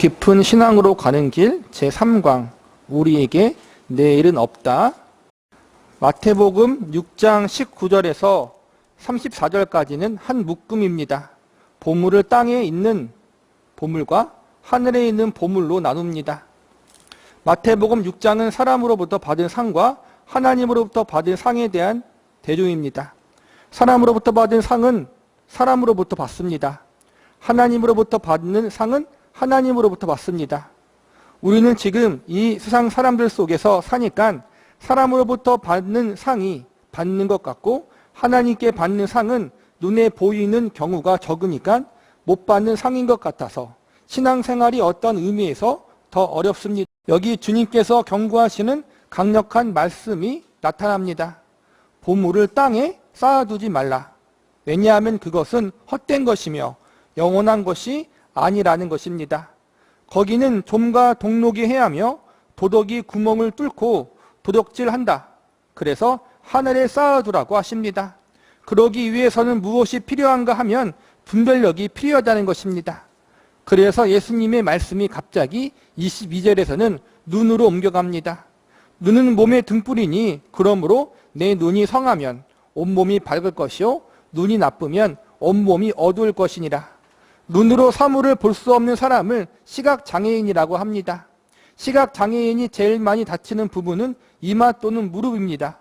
깊은 신앙으로 가는 길 제3강 우리에게 내일은 없다. 마태복음 6장 19절에서 34절까지는 한 묶음입니다. 보물을 땅에 있는 보물과 하늘에 있는 보물로 나눕니다. 마태복음 6장은 사람으로부터 받은 상과 하나님으로부터 받은 상에 대한 대조입니다. 사람으로부터 받은 상은 사람으로부터 받습니다. 하나님으로부터 받는 상은 하나님으로부터 받습니다. 우리는 지금 이 세상 사람들 속에서 사니까 사람으로부터 받는 상이 받는 것 같고 하나님께 받는 상은 눈에 보이는 경우가 적으니까 못 받는 상인 것 같아서 신앙생활이 어떤 의미에서 더 어렵습니다. 여기 주님께서 경고하시는 강력한 말씀이 나타납니다. 보물을 땅에 쌓아두지 말라. 왜냐하면 그것은 헛된 것이며 영원한 것이 아니라는 것입니다. 거기는 좀과 동록이 해하며 도덕이 구멍을 뚫고 도둑질한다. 그래서 하늘에 쌓아두라고 하십니다. 그러기 위해서는 무엇이 필요한가 하면 분별력이 필요하다는 것입니다. 그래서 예수님의 말씀이 갑자기 22절에서는 눈으로 옮겨갑니다. 눈은 몸의 등불이니 그러므로 내 눈이 성하면 온몸이 밝을 것이요 눈이 나쁘면 온몸이 어두울 것이니라. 눈으로 사물을 볼 수 없는 사람을 시각장애인이라고 합니다. 시각장애인이 제일 많이 다치는 부분은 이마 또는 무릎입니다.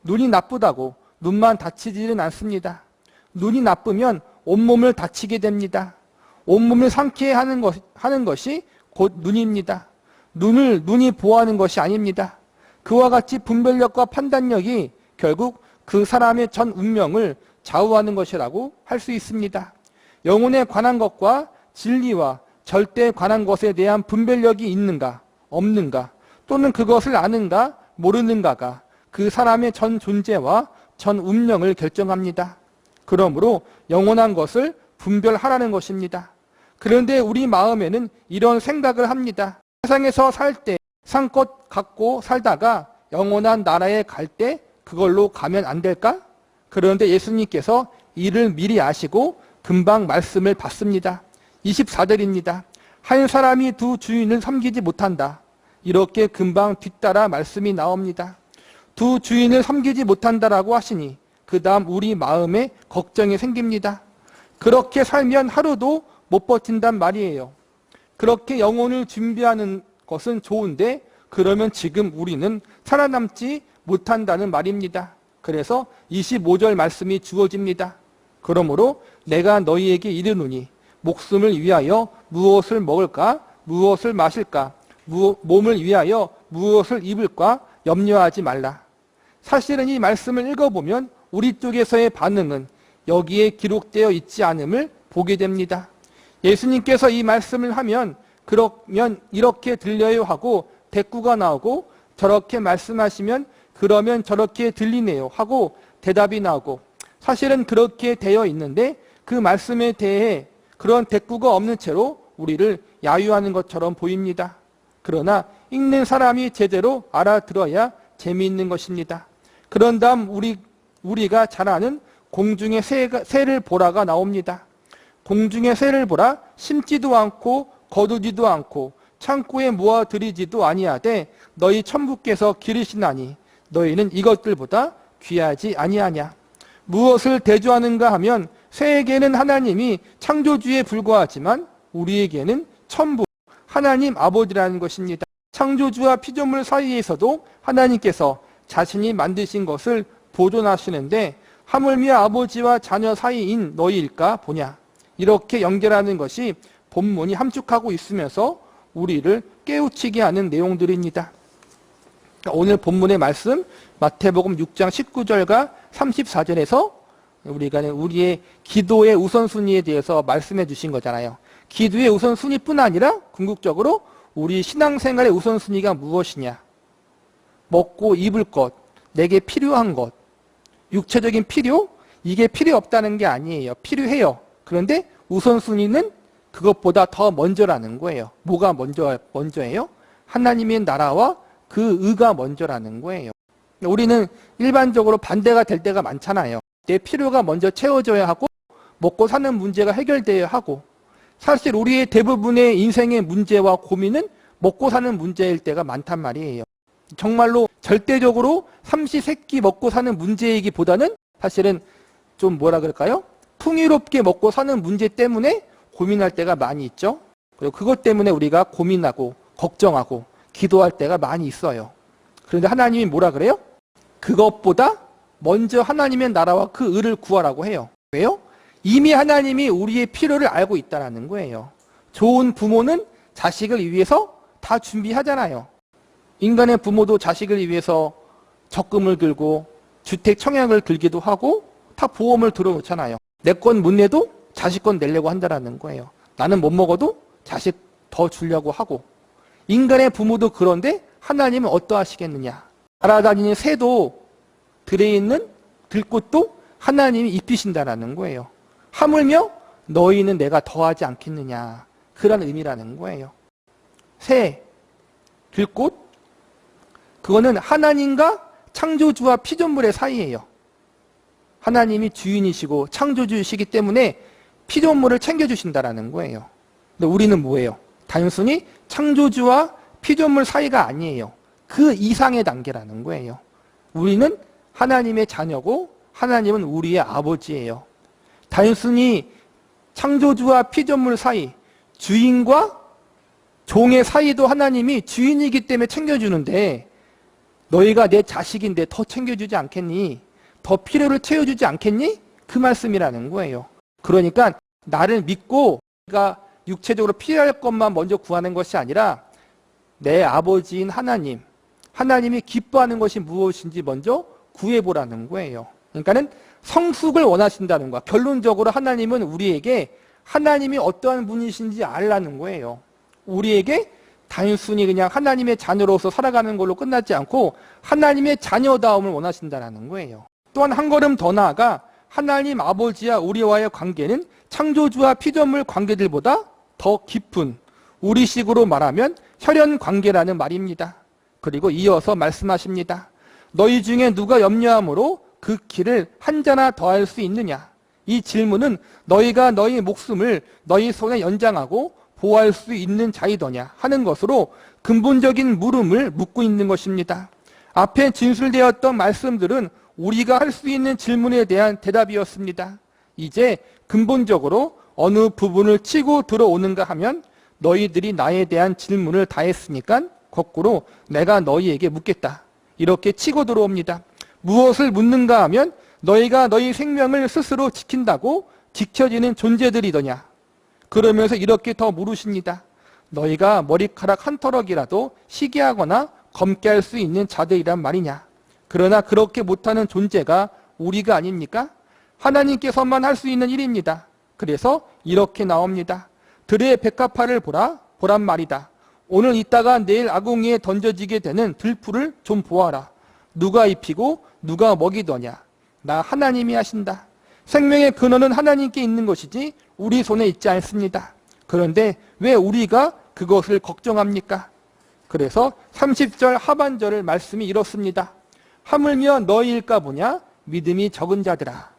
눈이 나쁘다고 눈만 다치지는 않습니다. 눈이 나쁘면 온몸을 다치게 됩니다. 온몸을 상쾌해 하는 것이 곧 눈입니다. 눈이 보호하는 것이 아닙니다. 그와 같이 분별력과 판단력이 결국 그 사람의 전 운명을 좌우하는 것이라고 할 수 있습니다. 영혼에 관한 것과 진리와 절대에 관한 것에 대한 분별력이 있는가 없는가 또는 그것을 아는가 모르는가가 그 사람의 전 존재와 전 운명을 결정합니다. 그러므로 영원한 것을 분별하라는 것입니다. 그런데 우리 마음에는 이런 생각을 합니다. 세상에서 살 때 상껏 갖고 살다가 영원한 나라에 갈 때 그걸로 가면 안 될까? 그런데 예수님께서 이를 미리 아시고 금방 말씀을 받습니다. 24절입니다. 한 사람이 두 주인을 섬기지 못한다. 이렇게 금방 뒤따라 말씀이 나옵니다. 두 주인을 섬기지 못한다라고 하시니 그 다음 우리 마음에 걱정이 생깁니다. 그렇게 살면 하루도 못 버틴단 말이에요. 그렇게 영혼을 준비하는 것은 좋은데 그러면 지금 우리는 살아남지 못한다는 말입니다. 그래서 25절 말씀이 주어집니다. 그러므로 내가 너희에게 이르노니 목숨을 위하여 무엇을 먹을까 무엇을 마실까 몸을 위하여 무엇을 입을까 염려하지 말라. 사실은 이 말씀을 읽어보면 우리 쪽에서의 반응은 여기에 기록되어 있지 않음을 보게 됩니다. 예수님께서 이 말씀을 하면 그러면 이렇게 들려요 하고 대꾸가 나오고 저렇게 말씀하시면 그러면 저렇게 들리네요 하고 대답이 나오고 사실은 그렇게 되어 있는데 그 말씀에 대해 그런 대꾸가 없는 채로 우리를 야유하는 것처럼 보입니다. 그러나 읽는 사람이 제대로 알아들어야 재미있는 것입니다. 그런 다음 우리가 잘 아는 공중의 새를 보라가 나옵니다. 공중의 새를 보라 심지도 않고 거두지도 않고 창고에 모아들이지도 아니하되 너희 천부께서 기르시나니 너희는 이것들보다 귀하지 아니하냐. 무엇을 대조하는가 하면 새에게는 하나님이 창조주에 불과하지만 우리에게는 천부 하나님 아버지라는 것입니다. 창조주와 피조물 사이에서도 하나님께서 자신이 만드신 것을 보존하시는데 하물며 아버지와 자녀 사이인 너희일까 보냐. 이렇게 연결하는 것이 본문이 함축하고 있으면서 우리를 깨우치게 하는 내용들입니다. 오늘 본문의 말씀 마태복음 6장 19절과 34절에서 우리가 우리의 기도의 우선순위에 대해서 말씀해 주신 거잖아요. 기도의 우선순위뿐 아니라 궁극적으로 우리 신앙생활의 우선순위가 무엇이냐. 먹고 입을 것, 내게 필요한 것, 육체적인 필요, 이게 필요 없다는 게 아니에요. 필요해요. 그런데 우선순위는 그것보다 더 먼저라는 거예요. 뭐가 먼저예요? 하나님의 나라와 그 의가 먼저라는 거예요. 우리는 일반적으로 반대가 될 때가 많잖아요. 내 필요가 먼저 채워져야 하고 먹고 사는 문제가 해결돼야 하고 사실 우리의 대부분의 인생의 문제와 고민은 먹고 사는 문제일 때가 많단 말이에요. 정말로 절대적으로 삼시세끼 먹고 사는 문제이기보다는 사실은 좀 뭐라 그럴까요? 풍요롭게 먹고 사는 문제 때문에 고민할 때가 많이 있죠. 그리고 그것 때문에 우리가 고민하고 걱정하고 기도할 때가 많이 있어요. 그런데 하나님이 뭐라 그래요? 그것보다 먼저 하나님의 나라와 그 의를 구하라고 해요. 왜요? 이미 하나님이 우리의 필요를 알고 있다는 거예요. 좋은 부모는 자식을 위해서 다 준비하잖아요. 인간의 부모도 자식을 위해서 적금을 들고 주택 청약을 들기도 하고 다 보험을 들어놓잖아요. 내 건 못 내도 자식 건 내려고 한다는 거예요. 나는 못 먹어도 자식 더 주려고 하고. 인간의 부모도 그런데 하나님은 어떠하시겠느냐. 날아다니는 새도 들에 있는 들꽃도 하나님이 입히신다는 거예요. 하물며 너희는 내가 더하지 않겠느냐. 그런 의미라는 거예요. 새, 들꽃, 그거는 하나님과 창조주와 피조물의 사이예요. 하나님이 주인이시고 창조주이시기 때문에 피조물을 챙겨주신다는 거예요. 근데 우리는 뭐예요? 단순히 창조주와 피조물 사이가 아니에요. 그 이상의 단계라는 거예요. 우리는 하나님의 자녀고 하나님은 우리의 아버지예요. 단순히 창조주와 피조물 사이, 주인과 종의 사이도 하나님이 주인이기 때문에 챙겨주는데 너희가 내 자식인데 더 챙겨주지 않겠니? 더 필요를 채워주지 않겠니? 그 말씀이라는 거예요. 그러니까 나를 믿고 내가 육체적으로 필요할 것만 먼저 구하는 것이 아니라 내 아버지인 하나님, 하나님이 기뻐하는 것이 무엇인지 먼저 구해보라는 거예요. 그러니까는 성숙을 원하신다는 거야. 결론적으로 하나님은 우리에게 하나님이 어떠한 분이신지 알라는 거예요. 우리에게 단순히 그냥 하나님의 자녀로서 살아가는 걸로 끝나지 않고 하나님의 자녀다움을 원하신다는 거예요. 또한 한 걸음 더 나아가 하나님 아버지와 우리와의 관계는 창조주와 피조물 관계들보다 더 깊은, 우리식으로 말하면 혈연 관계라는 말입니다. 그리고 이어서 말씀하십니다. 너희 중에 누가 염려함으로 그 길을 한 자나 더할 수 있느냐? 이 질문은 너희가 너희 목숨을 너희 손에 연장하고 보호할 수 있는 자이더냐 하는 것으로 근본적인 물음을 묻고 있는 것입니다. 앞에 진술되었던 말씀들은 우리가 할 수 있는 질문에 대한 대답이었습니다. 이제 근본적으로 어느 부분을 치고 들어오는가 하면 너희들이 나에 대한 질문을 다 했으니까 거꾸로 내가 너희에게 묻겠다. 이렇게 치고 들어옵니다. 무엇을 묻는가 하면 너희가 너희 생명을 스스로 지킨다고 지켜지는 존재들이더냐. 그러면서 이렇게 더 물으십니다. 너희가 머리카락 한 터럭이라도 희귀하거나 검게 할 수 있는 자들이란 말이냐. 그러나 그렇게 못하는 존재가 우리가 아닙니까? 하나님께서만 할 수 있는 일입니다. 그래서 이렇게 나옵니다. 들의 백합화를 보란 말이다. 오늘 있다가 내일 아궁이에 던져지게 되는 들풀을 좀 보아라. 누가 입히고 누가 먹이더냐. 나 하나님이 하신다. 생명의 근원은 하나님께 있는 것이지 우리 손에 있지 않습니다. 그런데 왜 우리가 그것을 걱정합니까? 그래서 30절 하반절을 말씀이 이렇습니다. 하물며 너희일까 보냐? 믿음이 적은 자들아.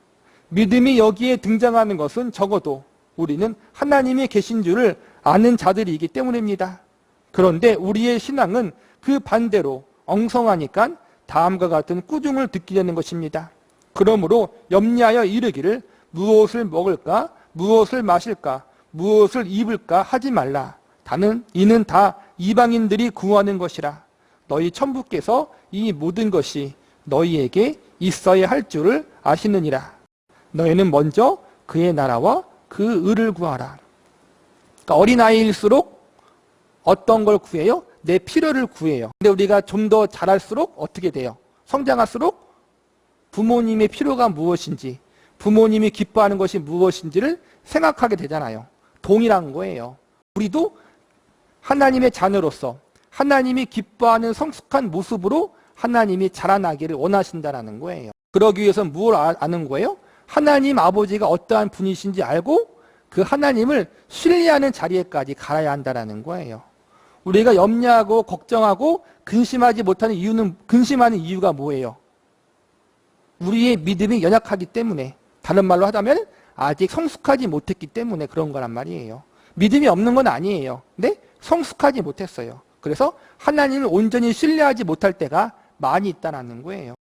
믿음이 여기에 등장하는 것은 적어도 우리는 하나님이 계신 줄을 아는 자들이기 때문입니다. 그런데 우리의 신앙은 그 반대로 엉성하니까 다음과 같은 꾸중을 듣게 되는 것입니다. 그러므로 염려하여 이르기를 무엇을 먹을까, 무엇을 마실까, 무엇을 입을까 하지 말라. 이는 다 이방인들이 구하는 것이라. 너희 천부께서 이 모든 것이 너희에게 있어야 할 줄을 아시느니라. 너희는 먼저 그의 나라와 그 의를 구하라. 그러니까 어린아이일수록 어떤 걸 구해요? 내 필요를 구해요. 근데 우리가 좀 더 자랄수록 어떻게 돼요? 성장할수록 부모님의 필요가 무엇인지, 부모님이 기뻐하는 것이 무엇인지를 생각하게 되잖아요. 동일한 거예요. 우리도 하나님의 자녀로서 하나님이 기뻐하는 성숙한 모습으로 하나님이 자라나기를 원하신다는 거예요. 그러기 위해서 무엇을 아는 거예요? 하나님 아버지가 어떠한 분이신지 알고 그 하나님을 신뢰하는 자리에까지 갈아야 한다는 거예요. 우리가 염려하고 걱정하고 근심하지 못하는 이유는, 근심하는 이유가 뭐예요? 우리의 믿음이 연약하기 때문에, 다른 말로 하자면 아직 성숙하지 못했기 때문에 그런 거란 말이에요. 믿음이 없는 건 아니에요. 근데 성숙하지 못했어요. 그래서 하나님을 온전히 신뢰하지 못할 때가 많이 있다는 거예요.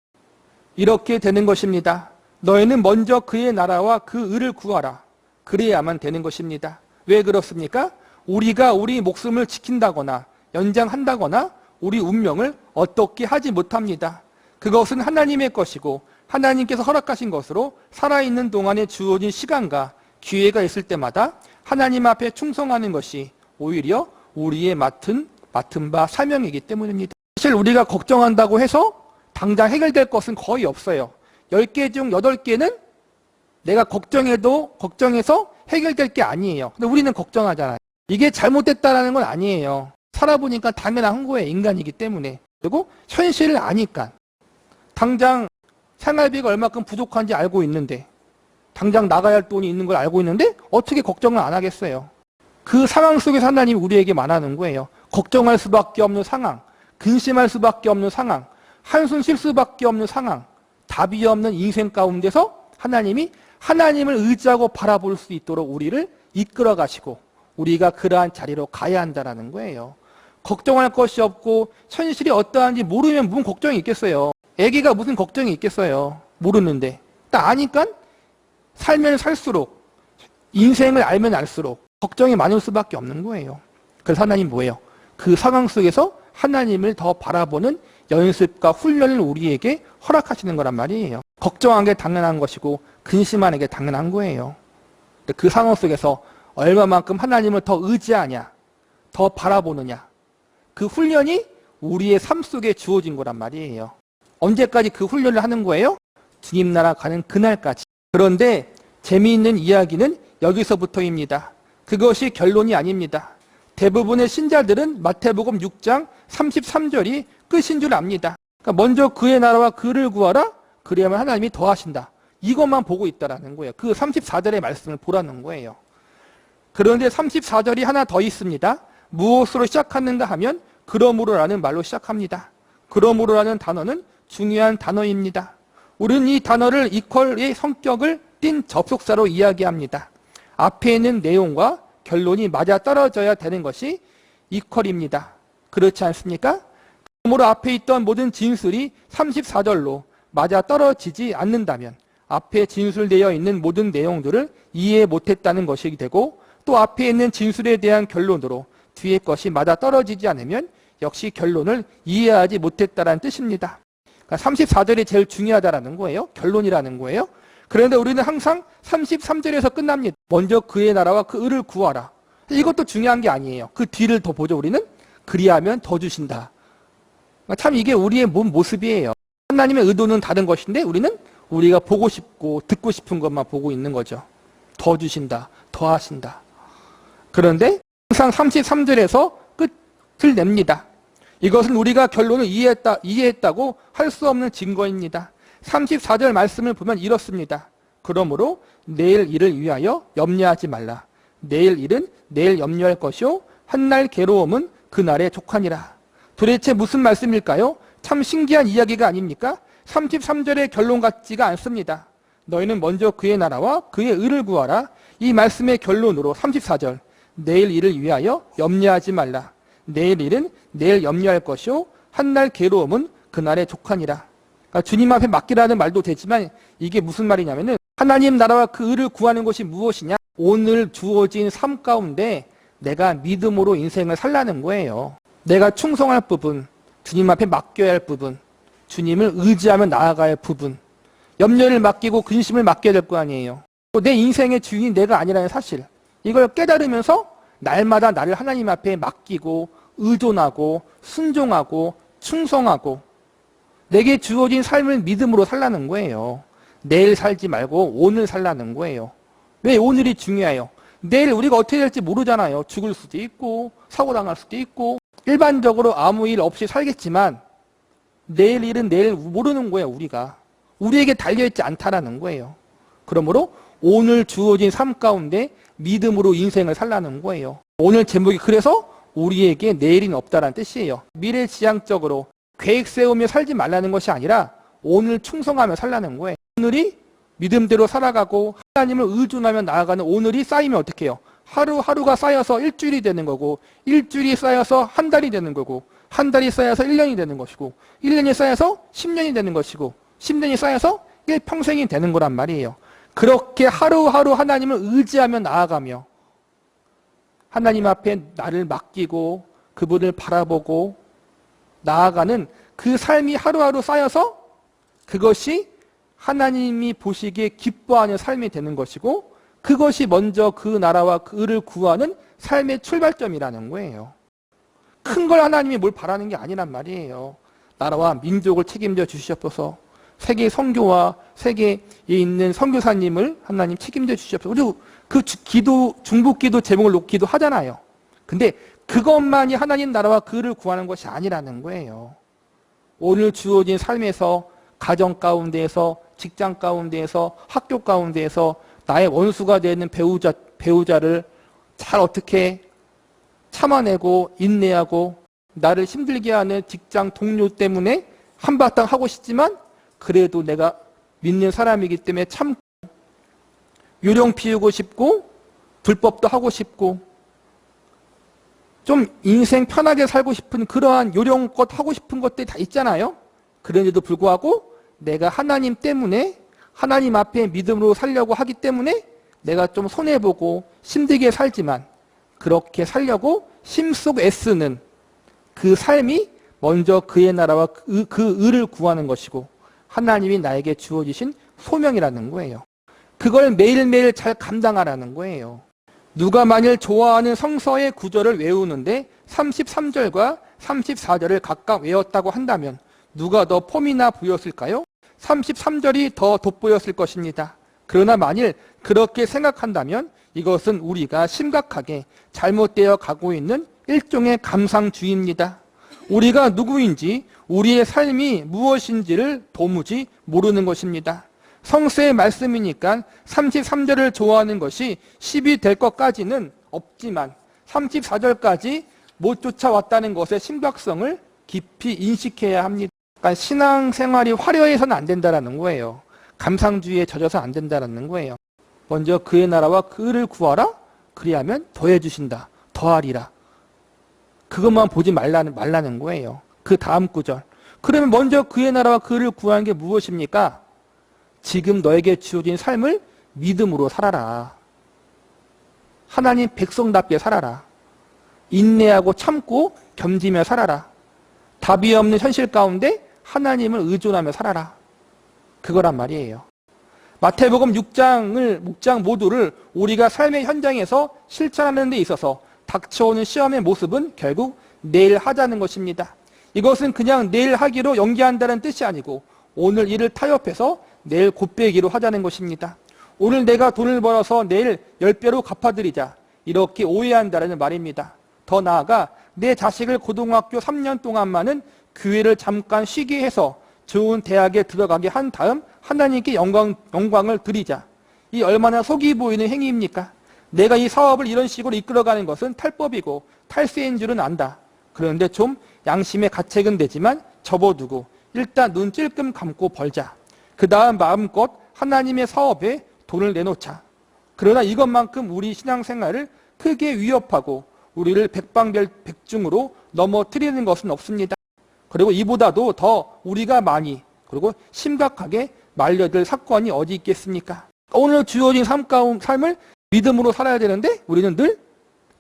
이렇게 되는 것입니다. 너희는 먼저 그의 나라와 그 의를 구하라. 그래야만 되는 것입니다. 왜 그렇습니까? 우리가 우리 목숨을 지킨다거나 연장한다거나 우리 운명을 어떻게 하지 못합니다. 그것은 하나님의 것이고 하나님께서 허락하신 것으로 살아있는 동안에 주어진 시간과 기회가 있을 때마다 하나님 앞에 충성하는 것이 오히려 우리의 맡은 바 사명이기 때문입니다. 사실 우리가 걱정한다고 해서 당장 해결될 것은 거의 없어요. 10개 중 8개는 내가 걱정해서 해결될 게 아니에요. 근데 우리는 걱정하잖아요. 이게 잘못됐다는 건 아니에요. 살아보니까 당연한 거예요. 인간이기 때문에. 그리고 현실을 아니까. 당장 생활비가 얼마큼 부족한지 알고 있는데, 당장 나가야 할 돈이 있는 걸 알고 있는데 어떻게 걱정을 안 하겠어요. 그 상황 속에서 하나님이 우리에게 말하는 거예요. 걱정할 수밖에 없는 상황, 근심할 수밖에 없는 상황, 한숨 쉴 수밖에 없는 상황, 답이 없는 인생 가운데서 하나님이 하나님을 의지하고 바라볼 수 있도록 우리를 이끌어 가시고 우리가 그러한 자리로 가야 한다는 거예요. 걱정할 것이 없고 현실이 어떠한지 모르면 무슨 걱정이 있겠어요. 애기가 무슨 걱정이 있겠어요. 모르는데. 딱 아니까 살면 살수록, 인생을 알면 알수록 걱정이 많을 수밖에 없는 거예요. 그래서 하나님 뭐예요? 그 상황 속에서 하나님을 더 바라보는 연습과 훈련을 우리에게 허락하시는 거란 말이에요. 걱정하는 게 당연한 것이고 근심하는 게 당연한 거예요. 그 상황 속에서 얼마만큼 하나님을 더 의지하냐, 더 바라보느냐, 그 훈련이 우리의 삶 속에 주어진 거란 말이에요. 언제까지 그 훈련을 하는 거예요? 주님 나라 가는 그날까지. 그런데 재미있는 이야기는 여기서부터입니다. 그것이 결론이 아닙니다. 대부분의 신자들은 마태복음 6장 33절이 끝인 줄 압니다. 그러니까 먼저 그의 나라와 그를 구하라. 그래야만 하나님이 더하신다. 이것만 보고 있다라는 거예요. 그 34절의 말씀을 보라는 거예요. 그런데 34절이 하나 더 있습니다. 무엇으로 시작하는가 하면 그러므로라는 말로 시작합니다. 그러므로라는 단어는 중요한 단어입니다. 우리는 이 단어를 이퀄의 성격을 띤 접속사로 이야기합니다. 앞에 있는 내용과 결론이 맞아 떨어져야 되는 것이 이퀄입니다. 그렇지 않습니까? 그러므로 앞에 있던 모든 진술이 34절로 맞아 떨어지지 않는다면 앞에 진술되어 있는 모든 내용들을 이해 못했다는 것이 되고 또 앞에 있는 진술에 대한 결론으로 뒤에 것이 맞아 떨어지지 않으면 역시 결론을 이해하지 못했다는 뜻입니다. 그러니까 34절이 제일 중요하다는 거예요. 결론이라는 거예요. 그런데 우리는 항상 33절에서 끝납니다. 먼저 그의 나라와 그 의를 구하라. 이것도 중요한 게 아니에요. 그 뒤를 더 보죠. 우리는 그리하면 더 주신다. 참 이게 우리의 모습이에요. 하나님의 의도는 다른 것인데 우리는 우리가 보고 싶고 듣고 싶은 것만 보고 있는 거죠. 더 주신다. 더 하신다. 그런데 항상 33절에서 끝을 냅니다. 이것은 우리가 결론을 이해했다고 할 수 없는 증거입니다. 34절 말씀을 보면 이렇습니다. 그러므로 내일 일을 위하여 염려하지 말라. 내일 일은 내일 염려할 것이요 한날 괴로움은 그날에 족하니라. 도대체 무슨 말씀일까요? 참 신기한 이야기가 아닙니까? 33절의 결론 같지가 않습니다. 너희는 먼저 그의 나라와 그의 의를 구하라. 이 말씀의 결론으로 34절 내일 일을 위하여 염려하지 말라. 내일 일은 내일 염려할 것이요 한날 괴로움은 그날에 족하니라. 그러니까 주님 앞에 맡기라는 말도 되지만 이게 무슨 말이냐면은 하나님 나라와 그 의를 구하는 것이 무엇이냐? 오늘 주어진 삶 가운데 내가 믿음으로 인생을 살라는 거예요. 내가 충성할 부분, 주님 앞에 맡겨야 할 부분, 주님을 의지하며 나아가야 할 부분, 염려를 맡기고 근심을 맡겨야 될 거 아니에요. 또 내 인생의 주인이 내가 아니라는 사실, 이걸 깨달으면서 날마다 나를 하나님 앞에 맡기고 의존하고 순종하고 충성하고 내게 주어진 삶을 믿음으로 살라는 거예요. 내일 살지 말고 오늘 살라는 거예요. 왜 오늘이 중요해요? 내일 우리가 어떻게 될지 모르잖아요. 죽을 수도 있고 사고 당할 수도 있고 일반적으로 아무 일 없이 살겠지만 내일 일은 내일 모르는 거예요. 우리에게 달려있지 않다라는 거예요. 그러므로 오늘 주어진 삶 가운데 믿음으로 인생을 살라는 거예요. 오늘 제목이 그래서 우리에게 내일은 없다라는 뜻이에요. 미래지향적으로 계획 세우며 살지 말라는 것이 아니라 오늘 충성하며 살라는 거예요. 오늘이 믿음대로 살아가고 하나님을 의존하며 나아가는 오늘이 쌓이면 어떻게 해요? 하루하루가 쌓여서 일주일이 되는 거고, 일주일이 쌓여서 한 달이 되는 거고, 한 달이 쌓여서 1년이 되는 것이고, 1년이 쌓여서 10년이 되는 것이고, 10년이 쌓여서 일평생이 되는 거란 말이에요. 그렇게 하루하루 하나님을 의지하며 나아가며 하나님 앞에 나를 맡기고 그분을 바라보고 나아가는 그 삶이 하루하루 쌓여서 그것이 하나님이 보시기에 기뻐하는 삶이 되는 것이고, 그것이 먼저 그 나라와 그 의를 구하는 삶의 출발점이라는 거예요. 큰 걸 하나님이 뭘 바라는 게 아니란 말이에요. 나라와 민족을 책임져 주시옵소서. 세계 선교와 세계에 있는 선교사님을 하나님 책임져 주시옵소서. 그리고 그 기도, 중보기도 제목을 놓기도 하잖아요. 근데 그것만이 하나님 나라와 그 의를 구하는 것이 아니라는 거예요. 오늘 주어진 삶에서, 가정 가운데에서, 직장 가운데에서, 학교 가운데에서 나의 원수가 되는 배우자를 잘 어떻게 참아내고 인내하고, 나를 힘들게 하는 직장 동료 때문에 한바탕 하고 싶지만 그래도 내가 믿는 사람이기 때문에 참고, 요령 피우고 싶고 불법도 하고 싶고 좀 인생 편하게 살고 싶은 그러한 요령껏 하고 싶은 것들이 다 있잖아요. 그런데도 불구하고 내가 하나님 때문에, 하나님 앞에 믿음으로 살려고 하기 때문에 내가 좀 손해보고 힘들게 살지만 그렇게 살려고 심속 애쓰는 그 삶이 먼저 그의 나라와 그 의를 구하는 것이고, 하나님이 나에게 주어지신 소명이라는 거예요. 그걸 매일매일 잘 감당하라는 거예요. 누가 만일 좋아하는 성서의 구절을 외우는데 33절과 34절을 각각 외웠다고 한다면 누가 더 폼이나 부였을까요? 33절이 더 돋보였을 것입니다. 그러나 만일 그렇게 생각한다면 이것은 우리가 심각하게 잘못되어 가고 있는 일종의 감상주의입니다. 우리가 누구인지, 우리의 삶이 무엇인지를 도무지 모르는 것입니다. 성서의 말씀이니까 33절을 좋아하는 것이 10이 될 것까지는 없지만 34절까지 못 쫓아왔다는 것의 심각성을 깊이 인식해야 합니다. 그러니까 신앙생활이 화려해서는 안 된다는 거예요. 감상주의에 젖어서 안 된다는 거예요. 먼저 그의 나라와 그 의를 구하라. 그리하면 더해 주신다. 더하리라. 그것만 보지 말라는 거예요. 그 다음 구절. 그러면 먼저 그의 나라와 그 의를 구하는 게 무엇입니까? 지금 너에게 주어진 삶을 믿음으로 살아라. 하나님 백성답게 살아라. 인내하고 참고 견디며 살아라. 답이 없는 현실 가운데 하나님을 의존하며 살아라. 그거란 말이에요. 마태복음 6장 모두를 우리가 삶의 현장에서 실천하는 데 있어서 닥쳐오는 시험의 모습은 결국 내일 하자는 것입니다. 이것은 그냥 내일 하기로 연기한다는 뜻이 아니고 오늘 일을 타협해서 내일 곱빼기로 하자는 것입니다. 오늘 내가 돈을 벌어서 내일 10배로 갚아드리자, 이렇게 오해한다는 말입니다. 더 나아가 내 자식을 고등학교 3년 동안만은 교회를 잠깐 쉬게 해서 좋은 대학에 들어가게 한 다음 하나님께 영광을 드리자. 이 얼마나 속이 보이는 행위입니까? 내가 이 사업을 이런 식으로 이끌어가는 것은 탈법이고 탈세인 줄은 안다. 그런데 좀 양심의 가책은 되지만 접어두고 일단 눈 찔끔 감고 벌자. 그 다음 마음껏 하나님의 사업에 돈을 내놓자. 그러나 이것만큼 우리 신앙생활을 크게 위협하고 우리를 백방백중으로 넘어뜨리는 것은 없습니다. 그리고 이보다도 더 우리가 많이 그리고 심각하게 말려들 사건이 어디 있겠습니까? 오늘 주어진 삶을 믿음으로 살아야 되는데 우리는 늘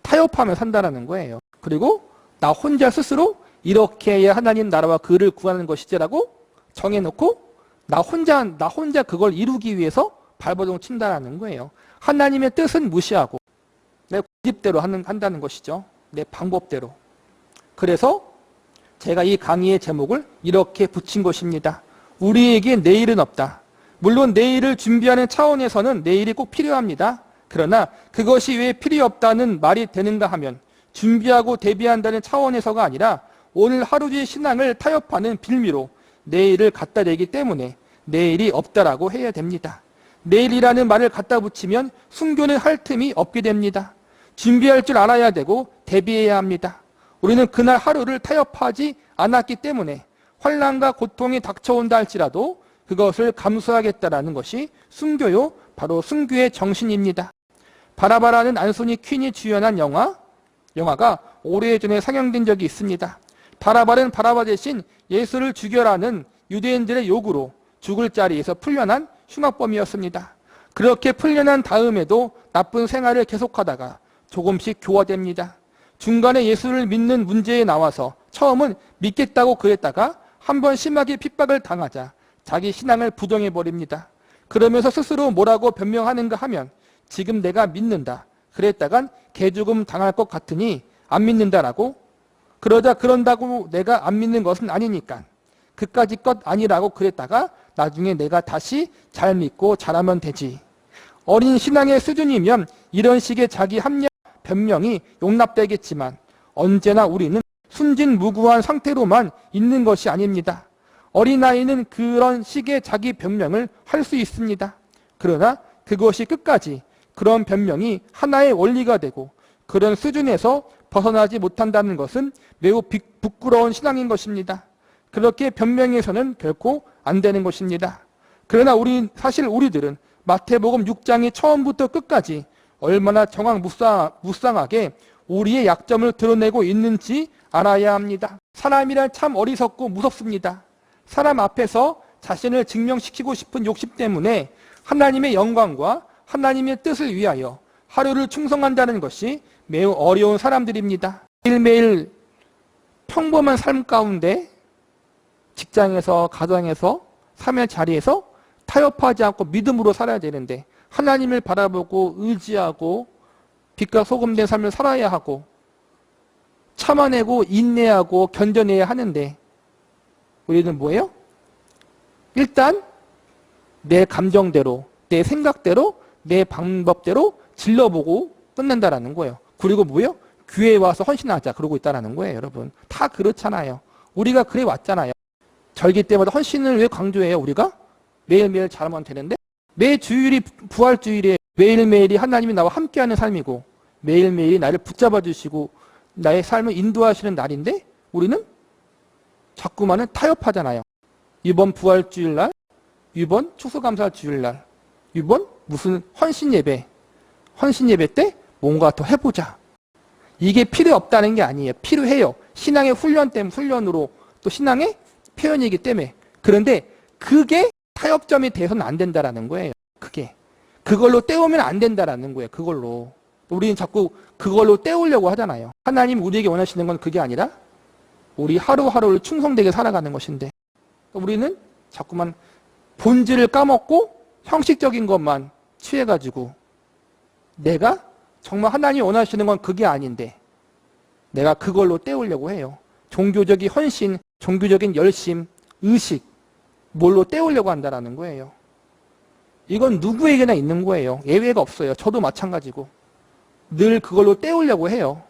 타협하며 산다는 거예요. 그리고 나 혼자 스스로 이렇게 해야 하나님 나라와 그 의를 구하는 것이지라고 정해놓고 나 혼자 그걸 이루기 위해서 발버둥 친다는 거예요. 하나님의 뜻은 무시하고 내 고집대로 한다는 것이죠. 내 방법대로. 그래서 제가 이 강의의 제목을 이렇게 붙인 것입니다. 우리에게 내일은 없다. 물론 내일을 준비하는 차원에서는 내일이 꼭 필요합니다. 그러나 그것이 왜 필요 없다는 말이 되는가 하면 준비하고 대비한다는 차원에서가 아니라 오늘 하루의 신앙을 타협하는 빌미로 내일을 갖다 대기 때문에 내일이 없다라고 해야 됩니다. 내일이라는 말을 갖다 붙이면 순교는 할 틈이 없게 됩니다. 준비할 줄 알아야 되고 대비해야 합니다. 우리는 그날 하루를 타협하지 않았기 때문에 환난과 고통이 닥쳐온다 할지라도 그것을 감수하겠다라는 것이 순교요, 바로 순교의 정신입니다. 바라바라는 안소니 퀸이 주연한 영화가 오래전에 상영된 적이 있습니다. 바라바는 바라바 대신 예수를 죽여라는 유대인들의 요구로 죽을 자리에서 풀려난 흉악범이었습니다. 그렇게 풀려난 다음에도 나쁜 생활을 계속하다가 조금씩 교화됩니다. 중간에 예수를 믿는 문제에 나와서 처음은 믿겠다고 그랬다가 한번 심하게 핍박을 당하자 자기 신앙을 부정해버립니다. 그러면서 스스로 뭐라고 변명하는가 하면 지금 내가 믿는다. 그랬다간 개죽음 당할 것 같으니 안 믿는다라고. 그러자 그런다고 내가 안 믿는 것은 아니니까 그까짓 것 아니라고 그랬다가 나중에 내가 다시 잘 믿고 잘하면 되지. 어린 신앙의 수준이면 이런 식의 자기 합리화 변명이 용납되겠지만 언제나 우리는 순진무구한 상태로만 있는 것이 아닙니다. 어린아이는 그런 식의 자기 변명을 할 수 있습니다. 그러나 그것이 끝까지 그런 변명이 하나의 원리가 되고 그런 수준에서 벗어나지 못한다는 것은 매우 부끄러운 신앙인 것입니다. 그렇게 변명해서는 결코 안 되는 것입니다. 그러나 사실 우리들은 마태복음 6장이 처음부터 끝까지 얼마나 정황무쌍하게 우리의 약점을 드러내고 있는지 알아야 합니다. 사람이란 참 어리석고 무섭습니다. 사람 앞에서 자신을 증명시키고 싶은 욕심 때문에 하나님의 영광과 하나님의 뜻을 위하여 하루를 충성한다는 것이 매우 어려운 사람들입니다. 매일매일 평범한 삶 가운데 직장에서, 가정에서, 삶의 자리에서 타협하지 않고 믿음으로 살아야 되는데 하나님을 바라보고 의지하고 빛과 소금된 삶을 살아야 하고 참아내고 인내하고 견뎌내야 하는데 우리는 뭐예요? 일단 내 감정대로, 내 생각대로, 내 방법대로 질러보고 끝낸다라는 거예요. 그리고 뭐예요? 교회에 와서 헌신하자 그러고 있다라는 거예요. 여러분 다 그렇잖아요. 우리가 그래 왔잖아요. 절기 때마다 헌신을 왜 강조해요? 우리가 매일매일 잘하면 되는데 매 주일이 부활주일에 매일매일이 하나님이 나와 함께하는 삶이고 매일매일이 나를 붙잡아 주시고 나의 삶을 인도하시는 날인데 우리는 자꾸만은 타협하잖아요. 이번 부활주일날, 이번 추수감사주일날, 이번 무슨 헌신예배 때 뭔가 더 해보자. 이게 필요 없다는 게 아니에요. 필요해요. 신앙의 훈련으로 또 신앙의 표현이기 때문에. 그런데 그게 타협점이 돼서는 안 된다라는 거예요. 그걸로 때우면 안 된다라는 거예요. 그걸로. 우리는 자꾸 그걸로 때우려고 하잖아요. 하나님 우리에게 원하시는 건 그게 아니라 우리 하루하루를 충성되게 살아가는 것인데 우리는 자꾸만 본질을 까먹고 형식적인 것만 취해가지고 내가 정말 하나님이 원하시는 건 그게 아닌데 내가 그걸로 때우려고 해요. 종교적인 헌신, 종교적인 열심, 의식 뭘로 때우려고 한다라는 거예요. 이건 누구에게나 있는 거예요. 예외가 없어요. 저도 마찬가지고 늘 그걸로 때우려고 해요.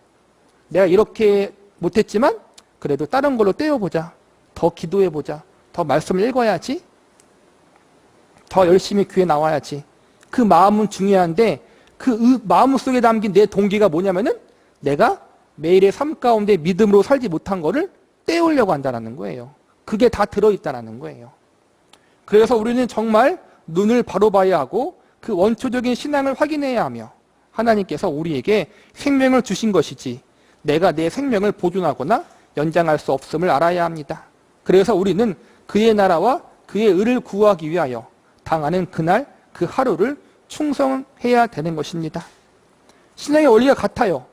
내가 이렇게 못했지만 그래도 다른 걸로 때워보자. 더 기도해보자. 더 말씀을 읽어야지. 더 열심히 교회 나와야지. 그 마음은 중요한데 그 마음 속에 담긴 내 동기가 뭐냐면은 내가 매일의 삶 가운데 믿음으로 살지 못한 거를 때우려고 한다는 거예요. 그게 다 들어있다는 거예요. 그래서 우리는 정말 눈을 바로 봐야 하고 그 원초적인 신앙을 확인해야 하며 하나님께서 우리에게 생명을 주신 것이지 내가 내 생명을 보존하거나 연장할 수 없음을 알아야 합니다. 그래서 우리는 그의 나라와 그의 의를 구하기 위하여 당하는 그날 그 하루를 충성해야 되는 것입니다. 신앙의 원리가 같아요.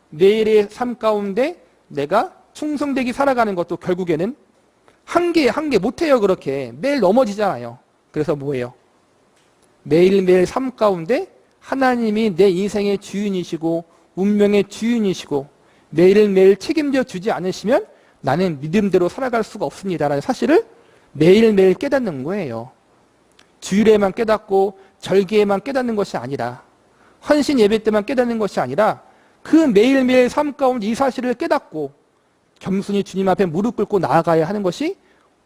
매일의 삶 가운데 내가 충성되게 살아가는 것도 결국에는 한 개 못해요. 그렇게 매일 넘어지잖아요. 그래서 뭐예요? 매일매일 삶 가운데 하나님이 내 인생의 주인이시고 운명의 주인이시고 매일매일 책임져 주지 않으시면 나는 믿음대로 살아갈 수가 없습니다라는 사실을 매일매일 깨닫는 거예요. 주일에만 깨닫고 절기에만 깨닫는 것이 아니라 헌신 예배 때만 깨닫는 것이 아니라 그 매일매일 삶 가운데 이 사실을 깨닫고 겸손히 주님 앞에 무릎 꿇고 나아가야 하는 것이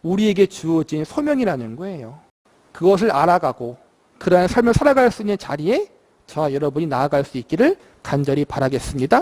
우리에게 주어진 소명이라는 거예요. 그것을 알아가고 그러한 삶을 살아갈 수 있는 자리에 저와 여러분이 나아갈 수 있기를 간절히 바라겠습니다.